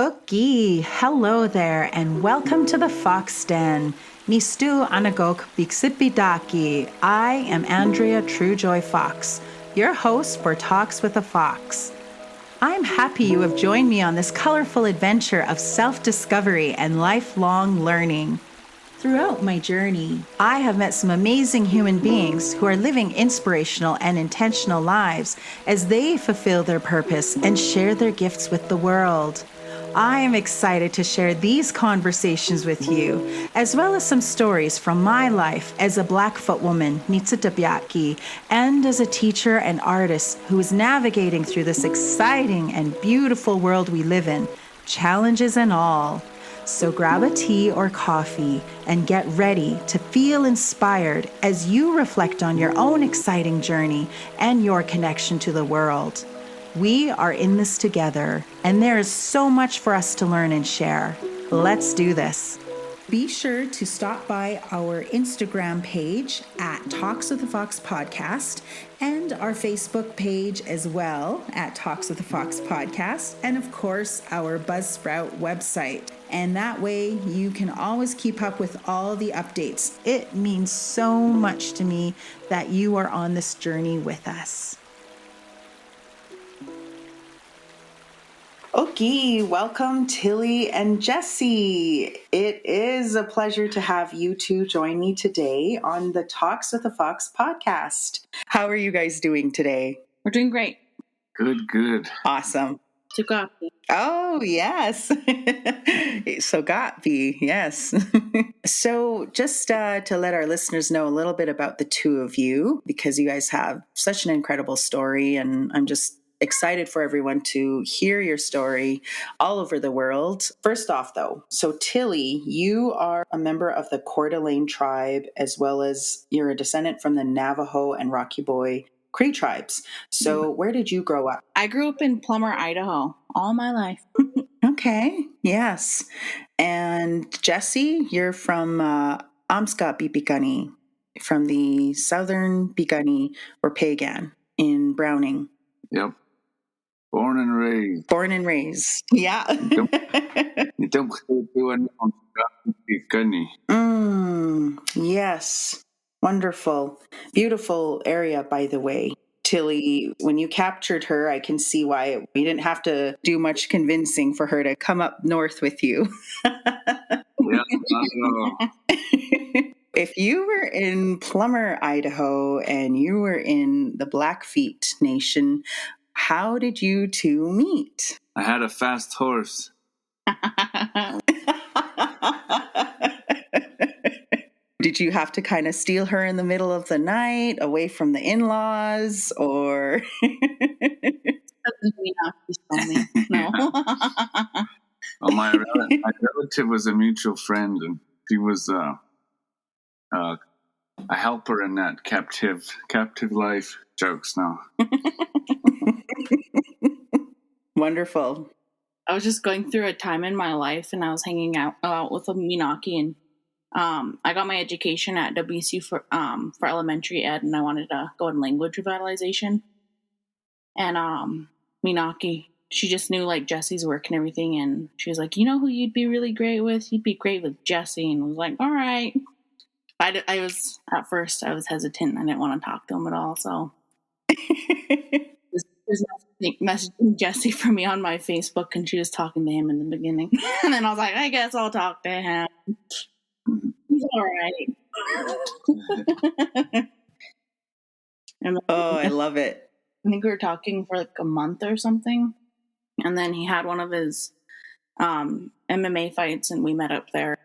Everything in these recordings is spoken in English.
Okay, hello there, and welcome to the Fox Den. Nistu Anagok Biksipidaki. I am Andrea Truejoy Fox, your host for Talks with a Fox. I'm happy you have joined me on this colorful adventure of self-discovery and lifelong learning. Throughout my journey, I have met some amazing human beings who are living inspirational and intentional lives as they fulfill their purpose and share their gifts with the world. I am excited to share these conversations with you, as well as some stories from my life as a Blackfoot woman, Niitsitapiisinaan, and as a teacher and artist who is navigating through this exciting and beautiful world we live in, challenges and all. So grab a tea or coffee and get ready to feel inspired as you reflect on your own exciting journey and your connection to the world. We are in this together, and there is so much for us to learn and share. Let's do this. Be sure to stop by our Instagram page at Talks with the Fox Podcast and our Facebook page as well at Talks with the Fox Podcast, and of course our Buzzsprout website. And that way you can always keep up with all the updates. It means so much to me that you are on this journey with us. Okay, welcome Tillie and Jesse. It is a pleasure to have you two join me today on the Talks with the Fox podcast. How are you guys doing today? We're doing great. Good. Awesome. Tukapi. Oh, yes. Sogatpi, yes. So just to let our listeners know a little bit about the two of you, because you guys have such an incredible story, and I'm just excited for everyone to hear your story all over the world. First off, though, so Tillie, you are a member of the Coeur d'Alene tribe, as well as you're a descendant from the Navajo and Rocky Boy Cree tribes. So where did you grow up? I grew up in Plummer, Idaho, all my life. Okay, yes. And Jesse, you're from Amska-Pipikani, from the southern Piegan or Piegan in Browning. Yep. Born and raised. Yeah. Yes. Wonderful. Beautiful area, by the way. Tillie, when you captured her, I can see why we didn't have to do much convincing for her to come up north with you. Yeah, If you were in Plummer, Idaho, and you were in the Blackfeet Nation, how did you two meet? I had a fast horse. Did you have to kind of steal her in the middle of the night away from the in-laws, or? No. Well, my relative was a mutual friend, and she was a helper in that captive life. Jokes now. Wonderful. I was just going through a time in my life, and I was hanging out with a Minaki, and I got my education at WSU for elementary ed, and I wanted to go in language revitalization. And Minaki, she just knew like Jesse's work and everything, and she was like, "You know who you'd be really great with? You'd be great with Jesse." And I was like, "All right." I was at first I was hesitant. I didn't want to talk to him at all, so. There's messaging Jesse for me on my Facebook, and she was talking to him in the beginning. And then I was like, I guess I'll talk to him. He's all right. Oh, I love it. I think we were talking for like a month or something. And then he had one of his MMA fights, and we met up there.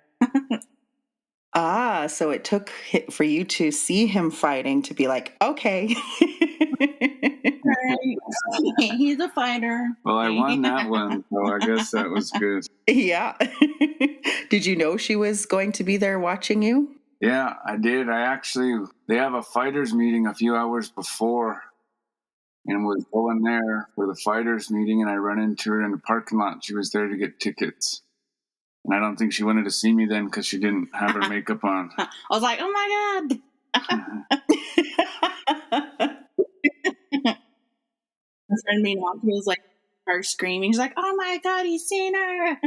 So it took for you to see him fighting to be like, okay. Right. He's a fighter. Well, I won that one, so I guess that was good. Yeah. Did you know she was going to be there watching you? Yeah, I did. They have a fighters meeting a few hours before, and was going there for the fighters meeting, and I run into her in the parking lot. She was there to get tickets. And I don't think she wanted to see me then because she didn't have her makeup on. I was like, oh my God. My friend Minaki was like, her screaming. He's like, "Oh my God, he's seen her!"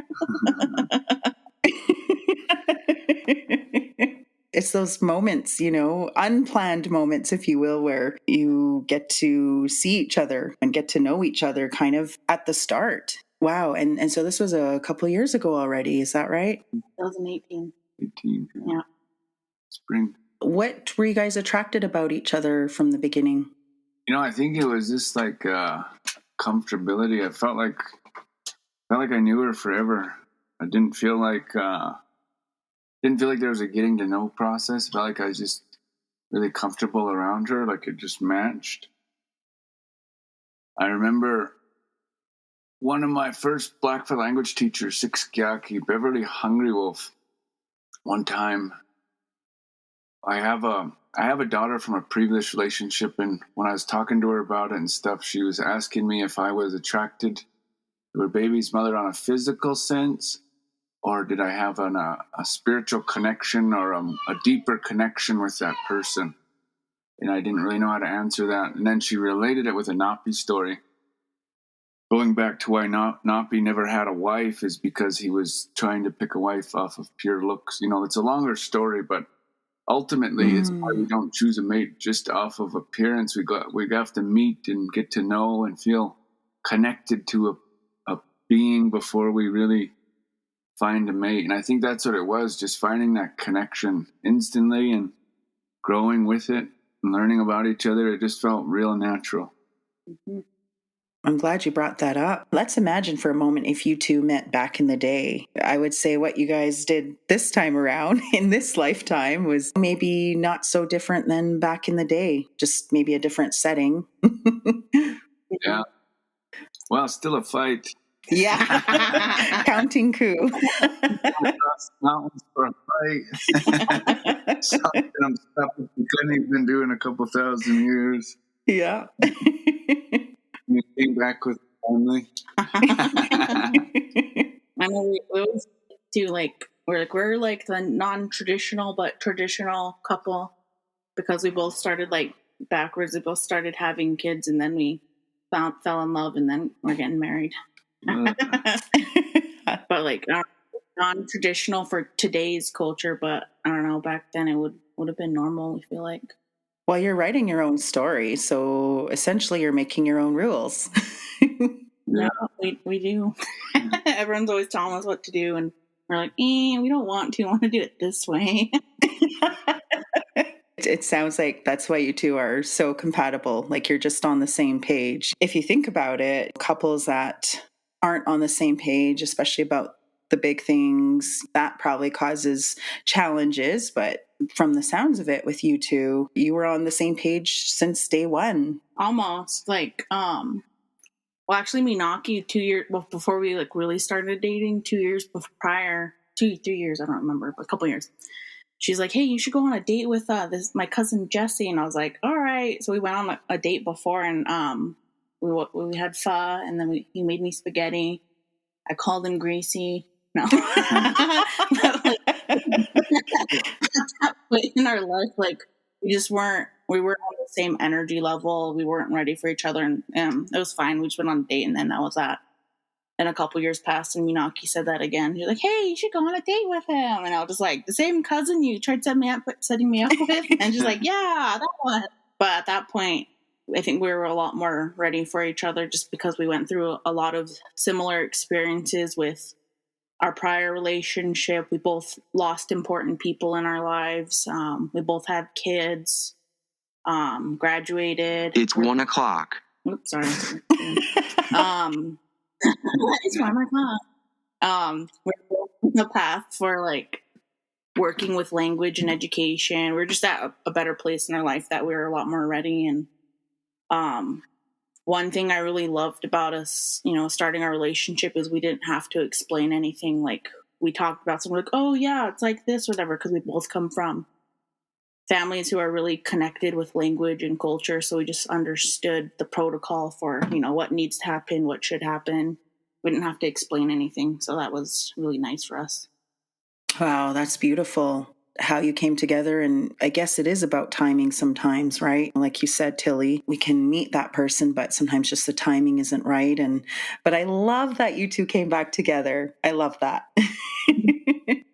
It's those moments, unplanned moments, if you will, where you get to see each other and get to know each other kind of at the start. Wow. And so this was a couple of years ago already. Is that right? 2018. 18. Yeah. Spring. What were you guys attracted about each other from the beginning? I think it was just like comfortability. I felt like I knew her forever. I didn't feel like there was a getting to know process. I felt like I was just really comfortable around her, like it just matched. I remember one of my first Blackfoot language teachers, Sikskyaki, Beverly Hungry Wolf, one time. I have a daughter from a previous relationship, and when I was talking to her about it and stuff, she was asking me if I was attracted to her baby's mother on a physical sense, or did I have a spiritual connection or a deeper connection with that person? And I didn't really know how to answer that. And then she related it with a Napi story. Going back to why Napi never had a wife is because he was trying to pick a wife off of pure looks. It's a longer story, but ultimately it's why we don't choose a mate just off of appearance. We have to meet and get to know and feel connected to a being before we really find a mate. And I think that's what it was, just finding that connection instantly and growing with it and learning about each other. It just felt real natural. Mm-hmm. I'm glad you brought that up. Let's imagine for a moment if you two met back in the day. I would say what you guys did this time around in this lifetime was maybe not so different than back in the day, just maybe a different setting. Yeah. Well, still a fight. Yeah. Counting coup. Across mountains for a fight. Something I'm stuck with. We couldn't even do in a couple thousand years. Yeah. You came back with family. I know we always do we're like the non-traditional but traditional couple, because we both started like backwards. We both started having kids, and then we fell in love, and then we're getting married. But like non-traditional for today's culture, but I don't know, back then it would have been normal, we feel like. Well, you're writing your own story, so essentially you're making your own rules. Yeah, we do. Everyone's always telling us what to do, and we're like, we don't want to. I want to do it this way. It sounds like that's why you two are so compatible, like you're just on the same page. If you think about it, couples that aren't on the same page, especially about the big things, that probably causes challenges. But from the sounds of it with you two, you were on the same page since day one. Almost. Well, actually, Minaki 2 years before we really started dating, 2 years prior, 3 years, I don't remember, but a couple years. She's like, "Hey, you should go on a date with my cousin Jesse," and I was like, "All right." So we went on a date before, and we had pho, and then he made me spaghetti. I called him greasy. No, but in our life, we weren't on the same energy level. We weren't ready for each other, and it was fine. We just went on a date, and then that was that. Then a couple years passed, and Minaki said that again. She's like, "Hey, you should go on a date with him." And I was just like, "The same cousin you tried setting me up with?" And she's like, "Yeah, that one." But at that point, I think we were a lot more ready for each other, just because we went through a lot of similar experiences with our prior relationship. We both lost important people in our lives. We both had kids, graduated. It's 1 o'clock. Oops, sorry. It's 1 o'clock. We're on the path for working with language and education. We're just at a better place in our life that we were a lot more ready. And one thing I really loved about us, starting our relationship, is we didn't have to explain anything. Like, we talked about something like, "Oh yeah, it's like this," or whatever, because we both come from families who are really connected with language and culture. So we just understood the protocol for, what needs to happen, what should happen. We didn't have to explain anything. So that was really nice for us. Wow, that's beautiful. how you came together. And I guess it is about timing sometimes, right? Like you said, Tillie, we can meet that person, but sometimes just the timing isn't right. But I love that you two came back together. I love that.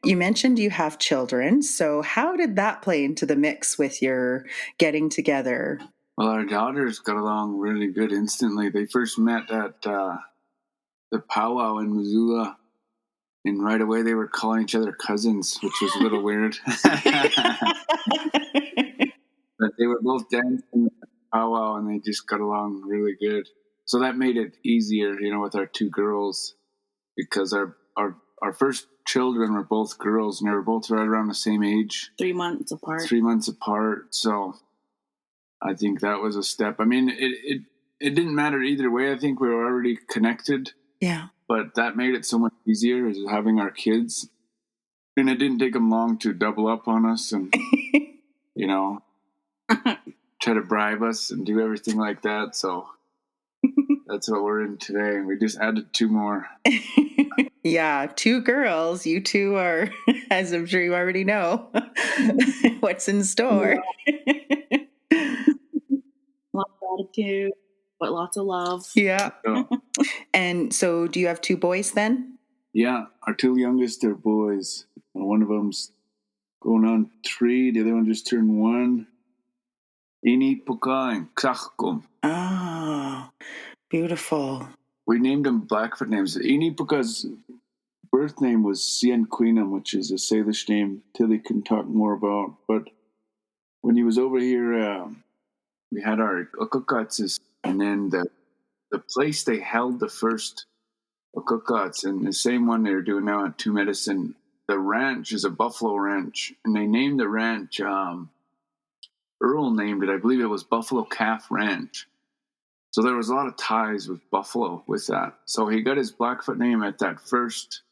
You mentioned you have children. So how did that play into the mix with your getting together? Well, our daughters got along really good instantly. They first met at the powwow in Missoula, and right away they were calling each other cousins, which was a little weird. But they were both dancing at the powwow, and they just got along really good. So that made it easier, with our two girls, because our first children were both girls, and they were both right around the same age. 3 months apart. 3 months apart. So I think that was a step. I mean, it didn't matter either way. I think we were already connected. Yeah. But that made it so much easier, is having our kids. And it didn't take them long to double up on us and, try to bribe us and do everything like that. So that's what we're in today. We just added 2 more. Yeah, 2 girls. You two are, as I'm sure you already know, what's in store. Lots of attitude, but lots of love. Yeah. And so do you have 2 boys then? Yeah, our 2 youngest are boys. One of them's going on 3. The other one just turned 1. Niitsipuhwahsin and Cutswood. Oh, beautiful. We named them Blackfoot names. Niitsipuhwahsin's birth name was Sienquinum, which is a Salish name Tillie can talk more about. But when he was over here, we had our ukukatsis, and then the place they held the first ukukats, and the same one they're doing now at 2 Medicine, the ranch is a buffalo ranch, and they named the ranch, Earl named it, I believe it was Buffalo Calf Ranch. So there was a lot of ties with buffalo with that. So he got his Blackfoot name at that first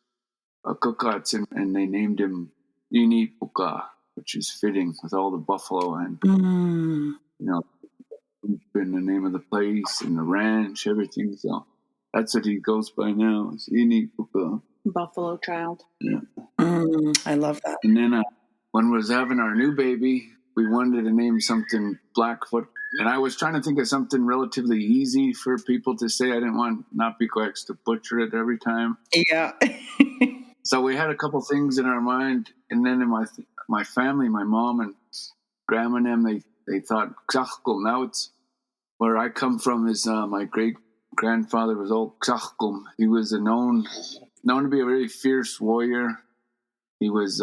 ukukats, and they named him Niitsipuhwahsin, which is fitting with all the buffalo and, in the name of the place and the ranch, everything. So that's what he goes by now, is Niitsipuhwahsin. Buffalo child. Yeah. I love that. And then when we was having our new baby, we wanted to name something Blackfoot. And I was trying to think of something relatively easy for people to say. I didn't want Napiquex to butcher it every time. Yeah. So we had a couple things in our mind. And then in my family, my mom and grandma and them, they thought, Cutswood. Now it's where I come from, is my great-grandfather was old Cutswood. He was known to be a very fierce warrior. He was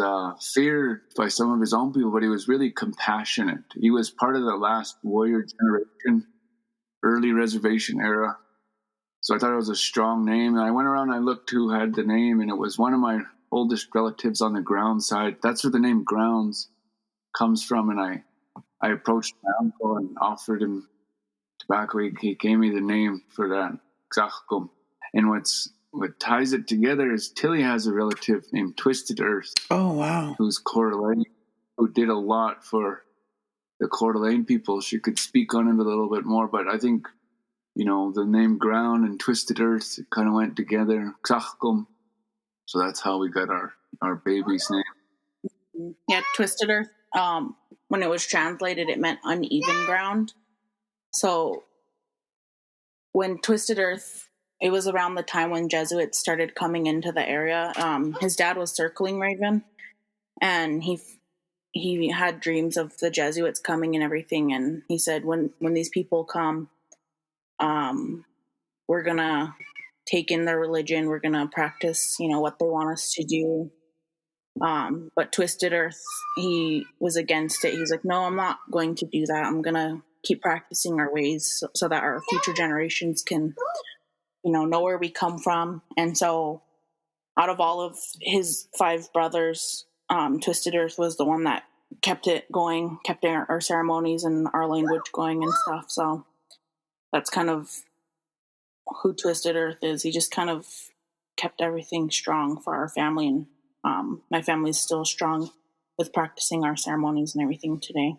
feared by some of his own people, but he was really compassionate. He was part of the last warrior generation, early reservation era. So I thought it was a strong name. And I went around and I looked who had the name, and it was one of my oldest relatives on the Ground side. That's where the name Grounds comes from. And I approached my uncle and offered him tobacco. He gave me the name for that, Cutswood. And what ties it together is Tillie has a relative named Twisted Earth. Oh, wow. Who's Coeur d'Alene, who did a lot for the Coeur d'Alene people. She could speak on it a little bit more, but I think, the name Ground and Twisted Earth kind of went together. Cutswood. So that's how we got our baby's name. Yeah, Twisted Earth. When it was translated, it meant uneven ground. So when Twisted Earth, it was around the time when Jesuits started coming into the area. His dad was Circling Raven, and he had dreams of the Jesuits coming and everything. And he said, when these people come, we're gonna take in their religion. We're gonna practice, what they want us to do. But Twisted Earth, he was against it. He's like, no, I'm not going to do that. I'm gonna keep practicing our ways so that our future generations can know where we come from. And so out of all of his 5 brothers, Twisted Earth was the one that kept it going, kept our ceremonies and our language going and stuff. So that's kind of who Twisted Earth is. He just kind of kept everything strong for our family. And my family's still strong with practicing our ceremonies and everything today.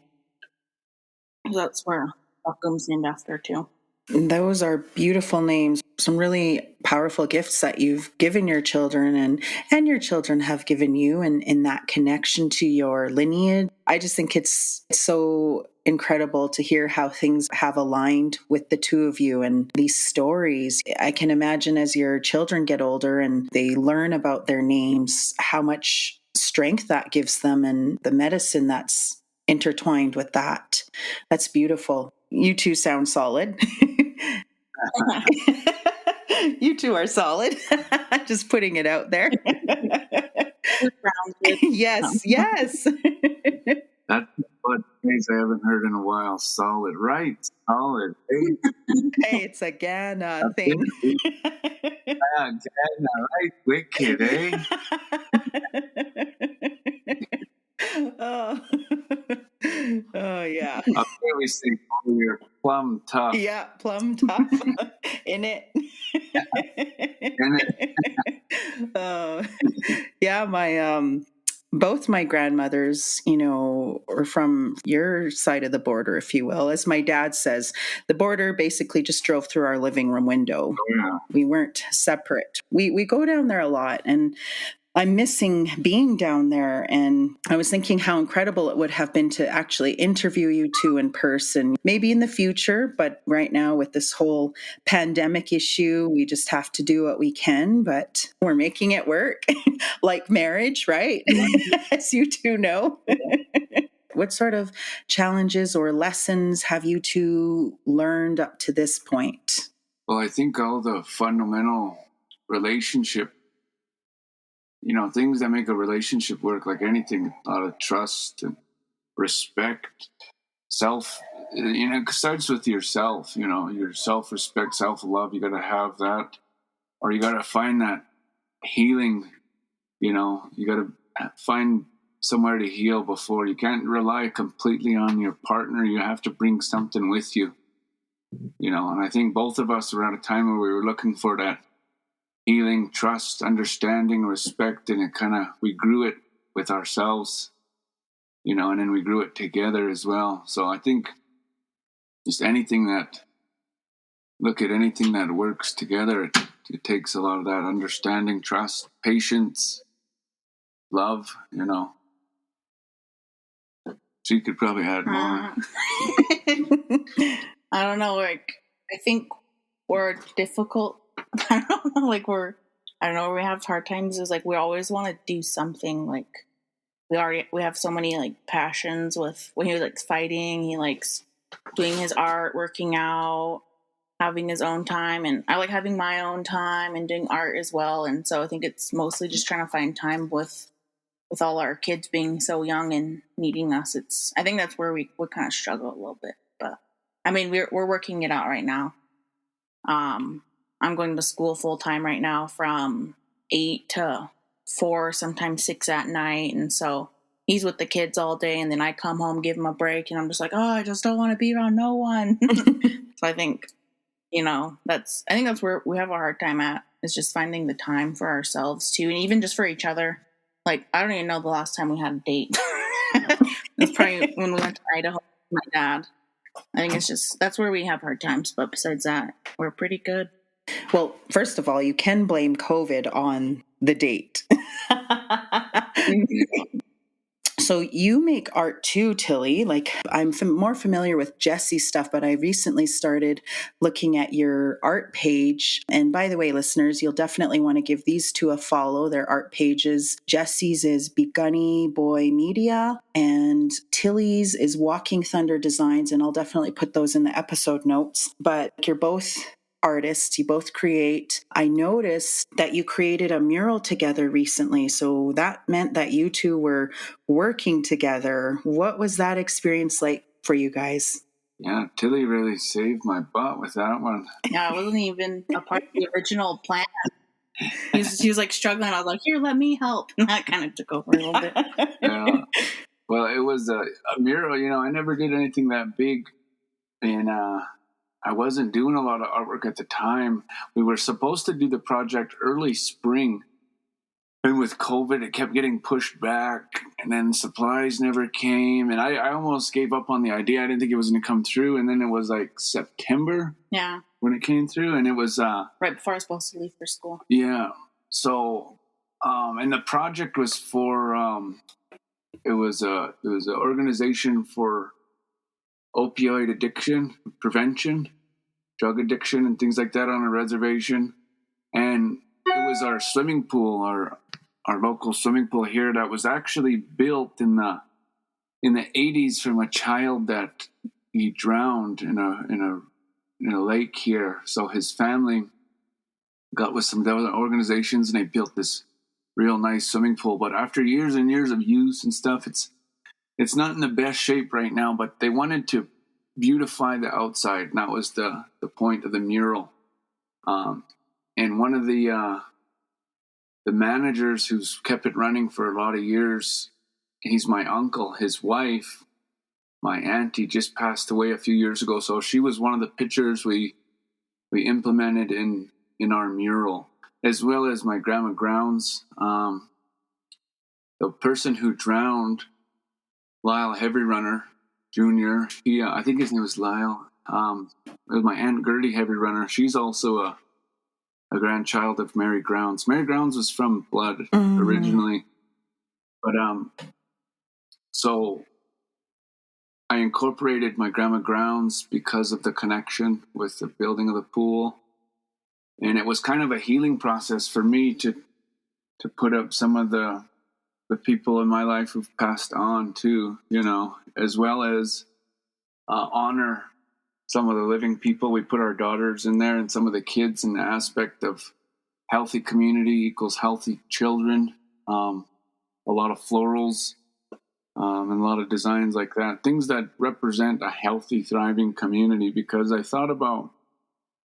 That's where Buckham's named after too. Those are beautiful names. Some really powerful gifts that you've given your children and your children have given you, and in that connection to your lineage. I just think it's so incredible to hear how things have aligned with the two of you and these stories. I can imagine as your children get older and they learn about their names, how much strength that gives them and the medicine that's intertwined with that. That's beautiful. You two sound solid. You two are solid. Just putting it out there. Yes, yes. That's what phrase I haven't heard in a while. Solid, right? Solid. Hey, it's a Ghana thing. Yeah, right? Wicked, eh? Oh. Oh, yeah. Up there we say, oh, you're plumb tough. Yeah, plumb tough. In it. Oh, yeah, my both my grandmothers, are from your side of the border, if you will. As my dad says, the border basically just drove through our living room window. Yeah. We weren't separate. We go down there a lot, and I'm missing being down there. And I was thinking how incredible it would have been to actually interview you two in person, maybe in the future. But right now, with this whole pandemic issue, we just have to do what we can. But we're making it work, like marriage, right? As you two know. What sort of challenges or lessons have you two learned up to this point? Well, I think all the fundamental relationship, things that make a relationship work, like anything, a lot of trust and respect, it starts with yourself, your self-respect, self-love. You got to have that, or you got to find that healing, you got to find somewhere to heal before. You can't rely completely on your partner. You have to bring something with you, and I think both of us were at a time where we were looking for that healing, trust, understanding, respect, and we grew it with ourselves, and then we grew it together as well. So I think just anything that works together, it takes a lot of that understanding, trust, patience, love, She could probably add more. I don't know, I think we're difficult. I don't know, we have hard times is we always want to do something. We have so many passions with when he likes fighting, he likes doing his art, working out, having his own time, and I like having my own time and doing art as well. And so I think it's mostly just trying to find time with all our kids being so young and needing us. I think that's where we would kind of struggle a little bit, but I mean, we're working it out right now. I'm going to school full time right now from 8 to 4, sometimes 6 at night. And so he's with the kids all day. And then I come home, give him a break. And I'm just like, I just don't want to be around no one. So I think, that's where we have a hard time at, is just finding the time for ourselves too. And even just for each other. I don't even know the last time we had a date. It's probably when we went to Idaho with my dad. I think that's where we have hard times. But besides that, we're pretty good. Well, first of all, you can blame COVID on the date. So you make art too, Tillie. I'm more familiar with Jesse's stuff, but I recently started looking at your art page. And by the way, listeners, you'll definitely want to give these two a follow. Their art pages. Jesse's is Begunny Boy Media, and Tillie's is Walking Thunder Designs. And I'll definitely put those in the episode notes. But you're both artists, you both create. I noticed that you created a mural together recently, so that meant that you two were working together. What was that experience like for you guys? Yeah, Tillie really saved my butt with that one. Yeah, I wasn't even a part of the original plan. He was struggling. I was like, here, let me help. And that kind of took over a little bit. Yeah. Well, it was a mural. I never did anything that big, and I wasn't doing a lot of artwork at the time. We were supposed to do the project early spring, And with COVID, it kept getting pushed back, and then supplies never came. And I almost gave up on the idea. I didn't think it was going to come through. And then it was like September when it came through. And it was... right before I was supposed to leave for school. Yeah. So, and the project was for... it was an organization for opioid addiction, prevention, drug addiction, and things like that on a reservation. And it was our swimming pool, our local swimming pool here, that was actually built in the 80s from a child that he drowned in a lake here. So his family got with some other organizations, and they built this real nice swimming pool. But after years and years of use and stuff, it's not in the best shape right now. But they wanted to beautify the outside, and that was the point of the mural. And one of the managers who's kept it running for a lot of years, he's my uncle. His wife, my auntie, just passed away a few years ago. So she was one of the pictures we implemented in our mural, as well as my grandma Grounds. The person who drowned, Lyle Heavy Runner Jr., I think his name was Lyle. It was my Aunt Gertie Heavy Runner. She's also a grandchild of Mary Grounds. Mary Grounds was from Blood originally. But so I incorporated my grandma Grounds because of the connection with the building of the pool. And it was kind of a healing process for me to put up some of the people in my life who've passed on too, as well as honor some of the living people. We put our daughters in there and some of the kids in the aspect of healthy community equals healthy children. A lot of florals and a lot of designs like that, things that represent a healthy, thriving community, because I thought about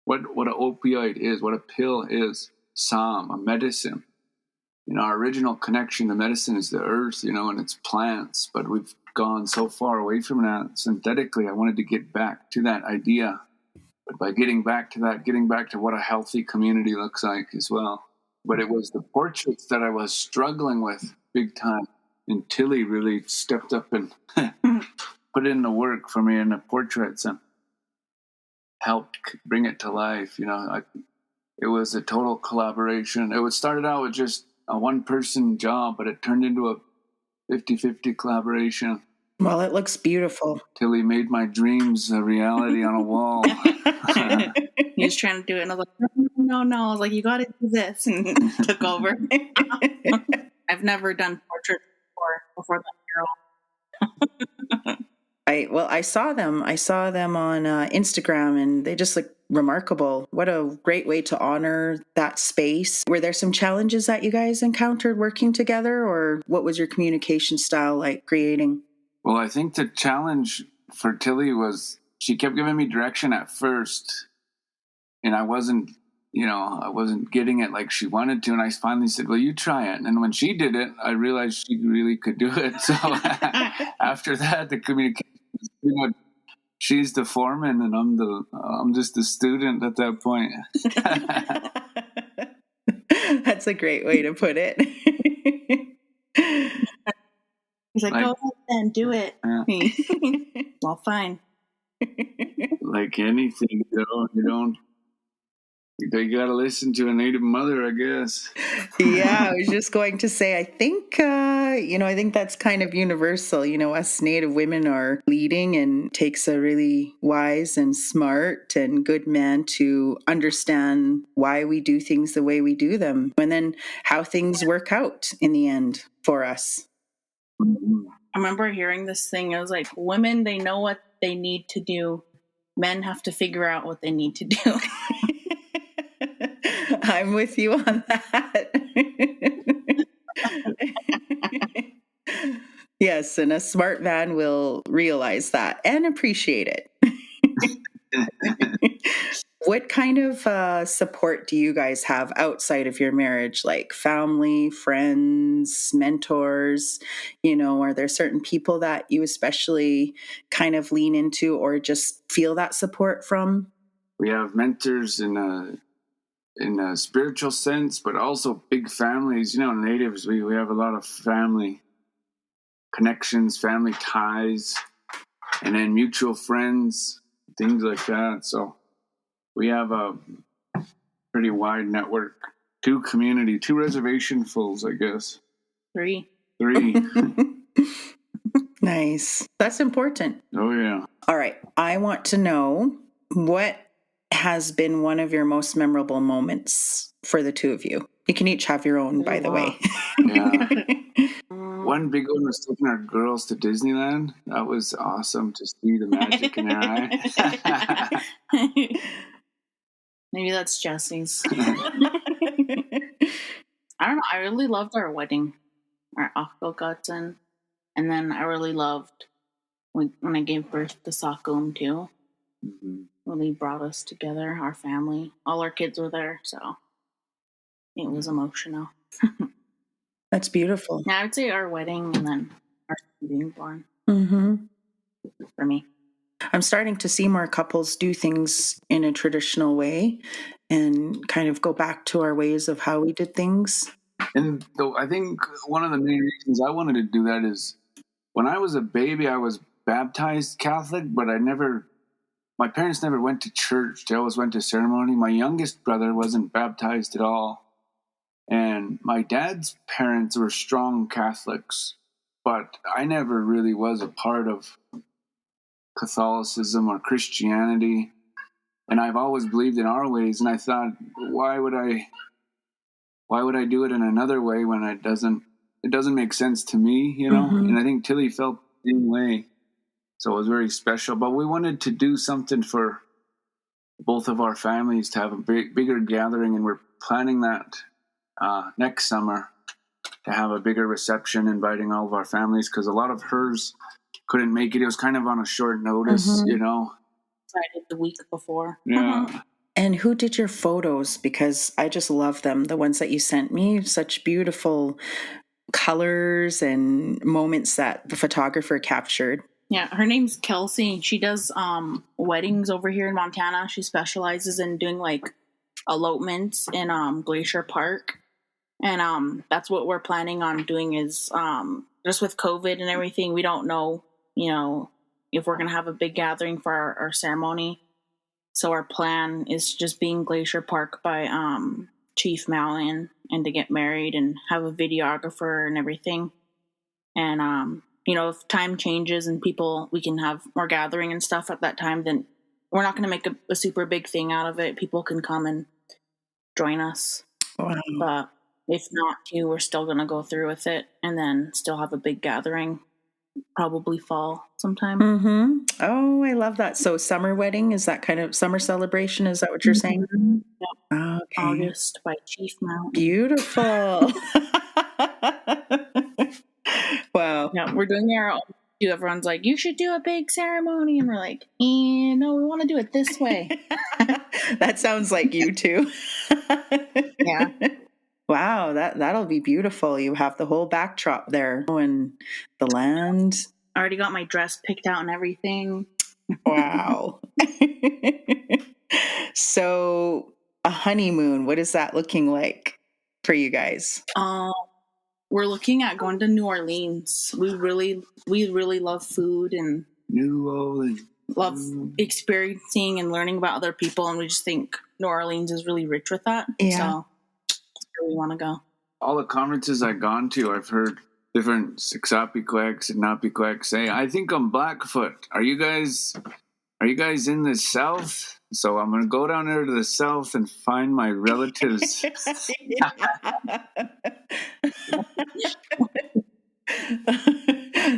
what an opioid is, what a pill is, psalm, a medicine. Our original connection to medicine is the earth, and it's plants, but we've gone so far away from that synthetically. I wanted to get back to that idea, but by getting back to what a healthy community looks like as well. But it was the portraits that I was struggling with big time, and Tillie really stepped up and put in the work for me in the portraits and helped bring it to life. It was a total collaboration. It started out with just a one-person job, but it turned into a 50-50 collaboration. Well, it looks beautiful. Tillie made my dreams a reality on a wall. He was trying to do it, and I was like, no. I was like, you got to do this, and took over. I've never done portraits before that mural. I saw them on Instagram, and they just look remarkable. What a great way to honor that space. Were there some challenges that you guys encountered working together, or what was your communication style like creating? Well, I think the challenge for Tillie was she kept giving me direction at first, and I wasn't getting it like she wanted to. And I finally said, well, you try it. And when she did it, I realized she really could do it. So after that, the communication was pretty much, she's the foreman and I'm just a student at that point. That's a great way to put it. He's like, go ahead then, do it. Yeah. Well, fine. Like anything, you got to listen to a Native mother, I guess. Yeah, I was just going to say, I think that's kind of universal. Us Native women are leading, and takes a really wise and smart and good man to understand why we do things the way we do them, and then how things work out in the end for us. Mm-hmm. I remember hearing this thing. I was like, women, they know what they need to do. Men have to figure out what they need to do. I'm with you on that. Yes, and a smart man will realize that and appreciate it. What kind of support do you guys have outside of your marriage, like family, friends, mentors? Are there certain people that you especially kind of lean into or just feel that support from? We have mentors in in a spiritual sense, but also big families. You know, natives, we have a lot of family connections, family ties, and then mutual friends, things like that. So we have a pretty wide network. 2 community, 2 reservation fulls, I guess. 3. Nice. That's important. Oh, yeah. All right. I want to know, what has been one of your most memorable moments for the 2 of you? You can each have your own, by the way. Yeah. One big one was taking our girls to Disneyland. That was awesome to see the magic in their eye. Maybe that's Jesse's. I don't know. I really loved our wedding, our Afterward. And then I really loved when I gave birth to Sakum too. Mm-hmm. Really brought us together, our family. All our kids were there, so it was emotional. That's beautiful. Yeah, I would say our wedding and then our son being born. Mm-hmm. For me. I'm starting to see more couples do things in a traditional way and kind of go back to our ways of how we did things. And though I think one of the main reasons I wanted to do that is when I was a baby, I was baptized Catholic, but my parents never went to church. They always went to ceremony. My youngest brother wasn't baptized at all. And my dad's parents were strong Catholics, but I never really was a part of Catholicism or Christianity. And I've always believed in our ways. And I thought, why would I do it in another way when it doesn't make sense to me, you know? Mm-hmm. And I think Tillie felt the same way. So it was very special. But we wanted to do something for both of our families to have a bigger gathering. And we're planning that next summer to have a bigger reception, inviting all of our families, because a lot of hers couldn't make it. It was kind of on a short notice, Mm-hmm. you know? Decided the week before. Yeah. And who did your photos? Because I just love them. The ones that you sent me, such beautiful colors and moments that the photographer captured. Yeah, her name's Kelsey. She does weddings over here in Montana. She specializes in doing like elopements in Glacier Park. And that's what we're planning on doing is just with COVID and everything, we don't know, you know, if we're going to have a big gathering for our ceremony. So our plan is to just be in Glacier Park by Chief Mountain and to get married and have a videographer and everything. And, you know, if time changes and we can have more gathering and stuff at that time, then we're not going to make a super big thing out of it. People can come and join us. Wow. But if not, we're still going to go through with it and then still have a big gathering, probably fall sometime. Mm-hmm. Oh, I love that. So summer wedding, is that kind of summer celebration? Is that what you're saying? Mm-hmm. Yep. Okay. August by Chief Mountain. Beautiful. Wow. Yeah, we're doing our own. Everyone's like, you should do a big ceremony. And we're like, no, we want to do it this way. That sounds like you too. Yeah. Wow, that'll be beautiful. You have the whole backdrop there and the land. I already got my dress picked out and everything. Wow. So a honeymoon, what is that looking like for you guys? We're looking at going to New Orleans. We really love food and New Orleans. Love experiencing and learning about other people, and we just think New Orleans is really rich with that. Yeah. So that's where we want to go. All the conferences I've gone to, I've heard different Niitsipahwahsin and Niipatapiisinaan say, I think I'm Blackfoot. Are you guys in the South? So I'm going to go down there to the South and find my relatives.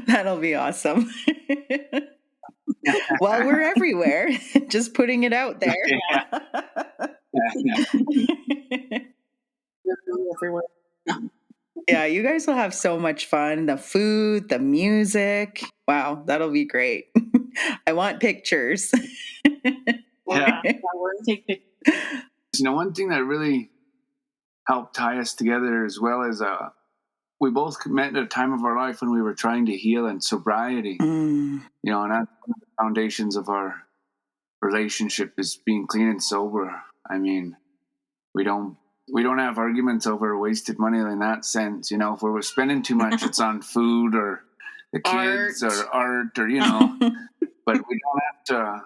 That'll be awesome. Well, we're everywhere. Just putting it out there. Everywhere. Yeah, you guys will have so much fun. The food, the music. Wow, that'll be great. I want pictures. Yeah, we're gonna take pictures. You know, one thing that really helped tie us together as well is we both met at a time of our life when we were trying to heal in sobriety. You know, and that's one of the foundations of our relationship is being clean and sober. I mean, we don't have arguments over wasted money in that sense. You know, if we're spending too much, it's on food or the kids or art or, you know, but we don't have to,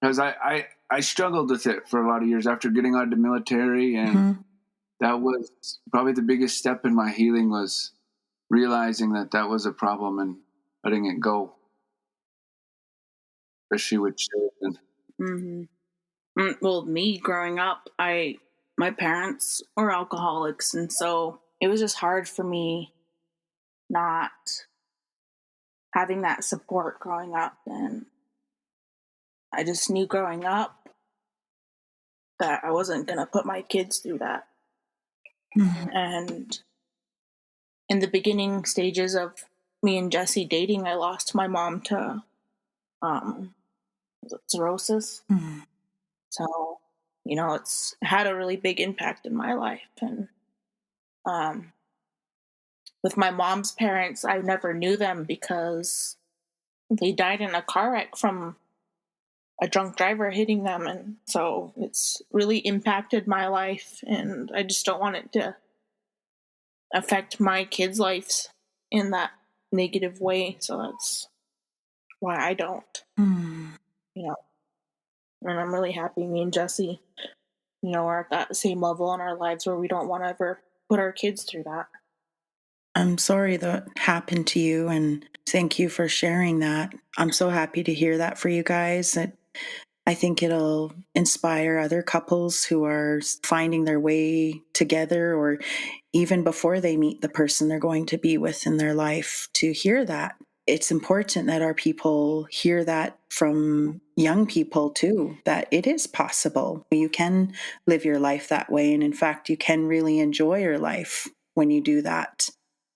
because I struggled with it for a lot of years after getting out of the military. And that was probably the biggest step in my healing, was realizing that was a problem and letting it go, especially with children. Mm-hmm. Well, me growing up, my parents were alcoholics, and so it was just hard for me not having that support growing up. And I just knew growing up that I wasn't going to put my kids through that. And in the beginning stages of me and Jesse dating, I lost my mom to cirrhosis. So, you know, it's had a really big impact in my life. And with my mom's parents, I never knew them because they died in a car wreck from a drunk driver hitting them. And so it's really impacted my life, and I just don't want it to affect my kids' lives in that negative way. So that's why I don't, you know, and I'm really happy me and Jesse, you know, are at that same level in our lives where we don't want to ever put our kids through that. I'm sorry that happened to you, and thank you for sharing that. I'm so happy to hear that for you guys. I think it'll inspire other couples who are finding their way together, or even before they meet the person they're going to be with in their life, to hear that. It's important that our people hear that from young people too, that it is possible. You can live your life that way. And in fact, you can really enjoy your life when you do that.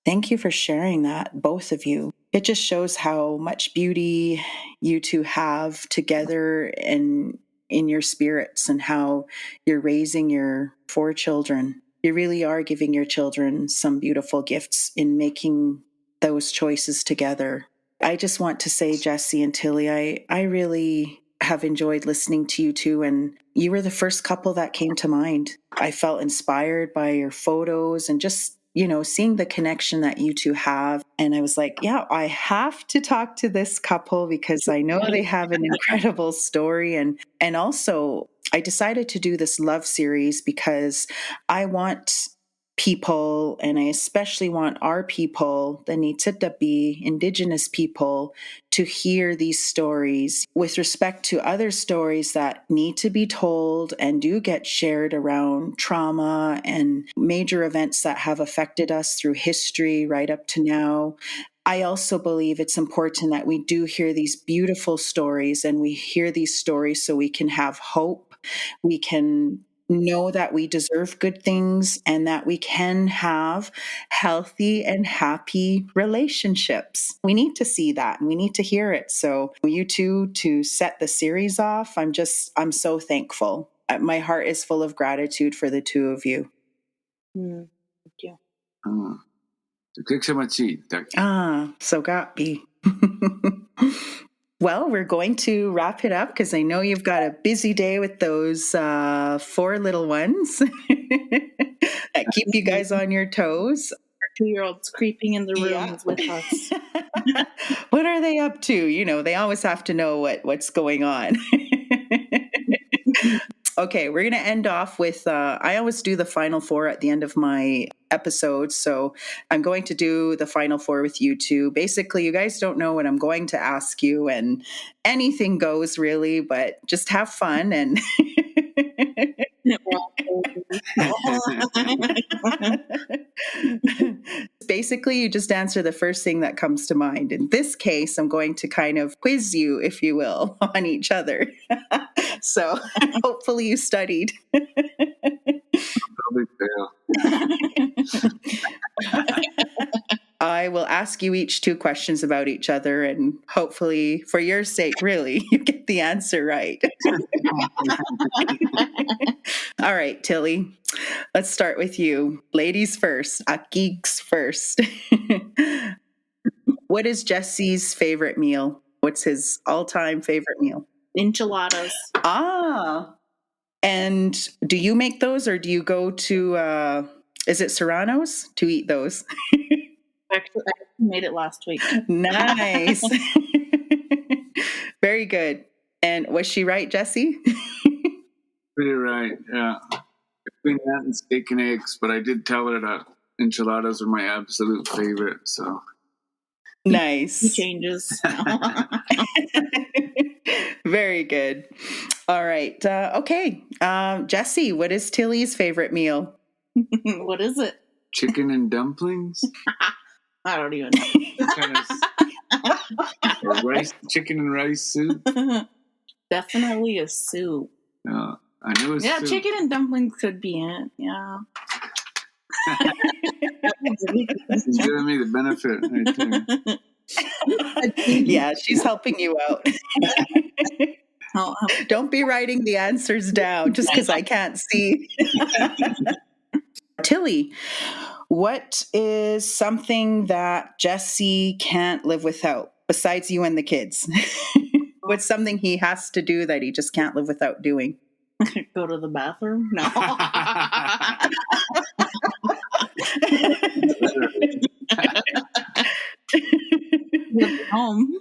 Thank you for sharing that, both of you. It just shows how much beauty you two have together and in your spirits, and how you're raising your 4 children. You really are giving your children some beautiful gifts in making those choices together. I just want to say, Jesse and Tillie, I really have enjoyed listening to you two, and you were the first couple that came to mind. I felt inspired by your photos and just, you know, seeing the connection that you two have. And I was like, yeah, I have to talk to this couple because I know they have an incredible story. And also, I decided to do this love series because I want people, and I especially want our people, the Niitsitapi Indigenous people, to hear these stories with respect to other stories that need to be told and do get shared around trauma and major events that have affected us through history right up to now. I also believe it's important that we do hear these beautiful stories, and we hear these stories so we can have hope. We can know that we deserve good things, and that we can have healthy and happy relationships. We need to see that, and we need to hear it. So you two, to set the series off, I'm so thankful. My heart is full of gratitude for the two of you. Thank you. So gapi. Well, we're going to wrap it up because I know you've got a busy day with those 4 little ones that keep you guys on your toes. Our 2-year-old's creeping in the rooms with us. What are they up to? You know, they always have to know what's going on. Okay, we're going to end off with, I always do the final 4 at the end of my episodes, so I'm going to do the final 4 with you two. Basically, you guys don't know what I'm going to ask you, and anything goes really, but just have fun and... Basically, you just answer the first thing that comes to mind. In this case, I'm going to kind of quiz you, if you will, on each other. So hopefully you studied. Probably fail. I will ask you each 2 questions about each other, and hopefully, for your sake, really, you get the answer right. All right, Tillie, let's start with you. Ladies first, geeks first. What is Jesse's favorite meal? What's his all-time favorite meal? Enchiladas. Ah, And do you make those, or do you go to, is it Serrano's to eat those? Actually, I made it last week. Nice. Very good. And was she right, Jesse? Pretty right, yeah. Between that and steak and eggs, but I did tell her that enchiladas are my absolute favorite, so. Nice. He changes. Very good. All right. Okay. Jesse, what is Tillie's favorite meal? What is it? Chicken and dumplings? I don't even know. Or chicken and rice soup? Definitely a soup. I knew it was soup. Chicken and dumplings could be it. Yeah. She's giving me the benefit right there. Yeah, she's helping you out. Don't be writing the answers down just because I can't see. Tillie, what is something that Jesse can't live without besides you and the kids? What's something he has to do that he just can't live without doing? Go to the bathroom? No. Home.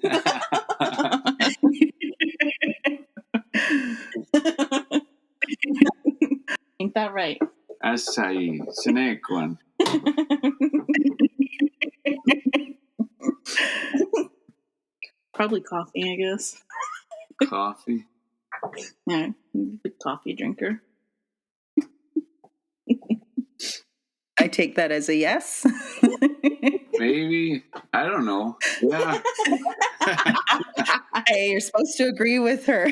Ain't that right? Acai, Assinaipooyii. Probably coffee, I guess. Coffee? Yeah, big coffee drinker. I take that as a yes. Maybe. I don't know. Yeah. Hey, you're supposed to agree with her.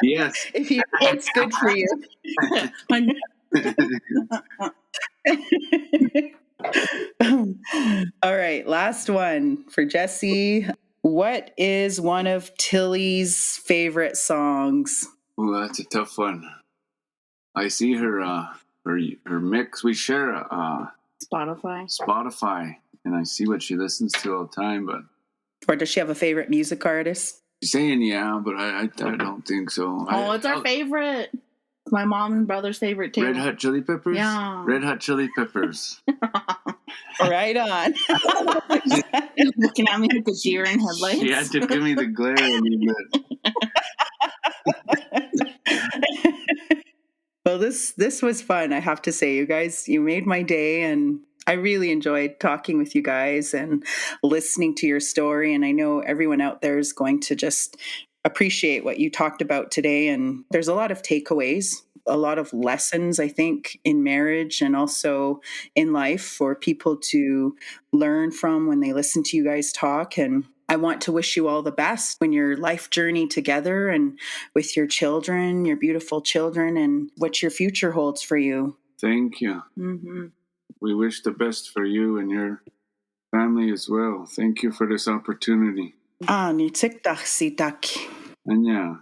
Yes. If you think it's good for you. All right, last one for Jesse. What is one of Tillie's favorite songs? Oh, that's a tough one. I see her mix. We share Spotify, and I see what she listens to all the time. But or does she have a favorite music artist? She's saying yeah, but I don't think so. It's our favorite. My mom and brother's favorite too. Red Hot Chili Peppers? Yeah. Red Hot Chili Peppers. Right on. Looking at me with the deer in headlights. She had to give me the glare a little bit. Well, this was fun, I have to say. You guys, you made my day, and I really enjoyed talking with you guys and listening to your story. And I know everyone out there is going to just appreciate what you talked about today. And there's a lot of takeaways, a lot of lessons, I think, in marriage and also in life for people to learn from when they listen to you guys talk. And I want to wish you all the best in your life journey together and with your children, your beautiful children, and what your future holds for you. Thank you. Mm-hmm. We wish the best for you and your family as well. Thank you for this opportunity. Ah, Nitsiipuhwahsin. Anya.